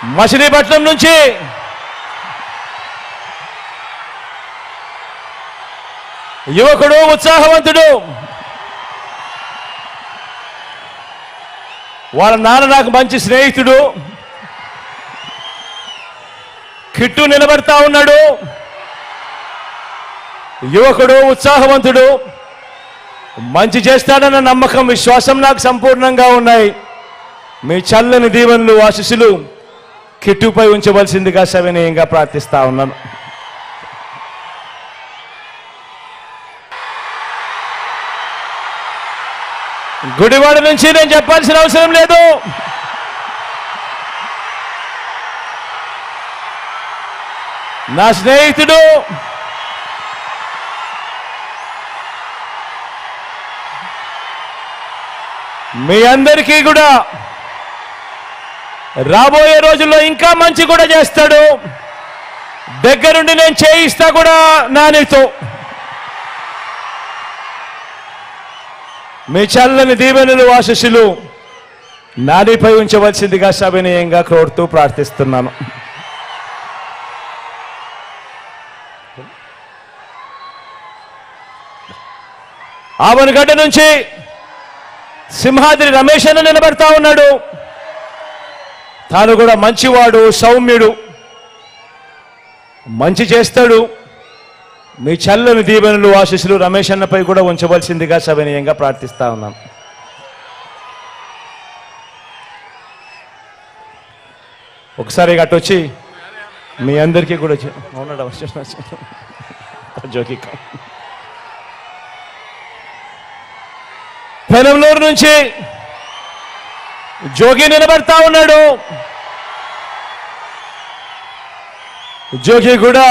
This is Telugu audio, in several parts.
మచిలీపట్నం నుంచి యువకుడు, ఉత్సాహవంతుడు. వాళ్ళ నాన్న నాకు మంచి స్నేహితుడు. కిట్టు నిలబడతా ఉన్నాడు. యువకుడు, ఉత్సాహవంతుడు, మంచి చేస్తాడన్న నమ్మకం, విశ్వాసం నాకు సంపూర్ణంగా ఉన్నాయి. మీ చల్లని దీవెనలు, ఆశీస్సులు కిట్టుపై ఉంచవలసిందిగా సవినయంగా ప్రార్థిస్తా ఉన్నాను. గుడివాడ నుంచి నేను చెప్పాల్సిన అవసరం లేదు. నా స్నేహితుడు, మీ అందరికీ కూడా రాబోయే రోజుల్లో ఇంకా మంచి కూడా చేస్తాడు. దగ్గరుండి నేను చేయిస్తా కూడా నానితో. మీ చల్లని దీవెనలు, ఆశీస్సులు నానిపై ఉంచవలసిందిగా సవినయంగా కోరుతూ ప్రార్థిస్తున్నాను. ఆవనగడ్డ నుంచి సింహాద్రి రమేష్ అన్న నిలబడతా ఉన్నాడు. తాను కూడా మంచివాడు, సౌమ్యుడు, మంచి చేస్తాడు. మీ చల్లని దీవెనలు, ఆశీస్సులు రమేష్ అన్నపై కూడా ఉంచవలసిందిగా సవినయంగా ప్రార్థిస్తా ఉన్నాను. ఒకసారి గట్టొచ్చి మీ అందరికీ కూడా జోకి పెనంలూరు నుంచి జోగి నిలబడతా ఉన్నాడు. జోగి కూడా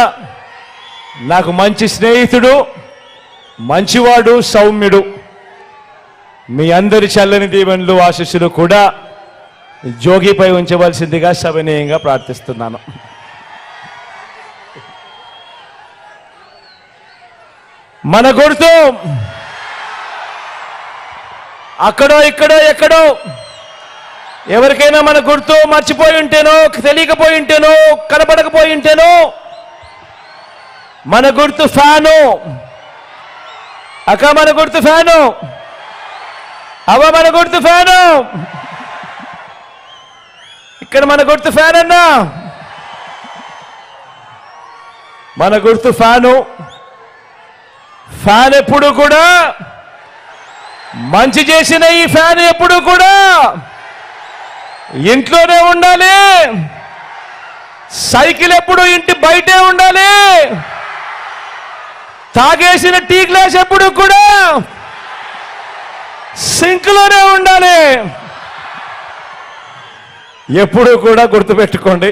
నాకు మంచి స్నేహితుడు, మంచివాడు, సౌమ్యుడు. మీ అందరి చల్లని దీవెనలు, ఆశీస్సులు కూడా జోగిపై ఉంచవలసిందిగా సవినయంగా ప్రార్థిస్తున్నాను. మన గుర్తు అక్కడో ఇక్కడో ఎక్కడో ఎవరికైనా మన గుర్తు మర్చిపోయి ఉంటేనో, తెలియకపోయి ఉంటేనో, కనపడకపోయి ఉంటేనో, మన గుర్తు ఫ్యాను. అక్క మన గుర్తు ఫ్యాను. అవ్వ మన గుర్తు ఫ్యాను. ఇక్కడ మన గుర్తు ఫ్యాన్ అన్నా. మన గుర్తు ఫ్యాను. ఫ్యాన్ ఎప్పుడు కూడా మంచి చేసిన ఈ ఫ్యాన్ ఎప్పుడు కూడా ఇంట్లోనే ఉండాలి. సైకిల్ ఎప్పుడు ఇంటి బయటే ఉండాలి. తాగేసిన టీ గ్లాస్ ఎప్పుడు కూడా సింక్లోనే ఉండాలి. ఎప్పుడు కూడా గుర్తుపెట్టుకోండి.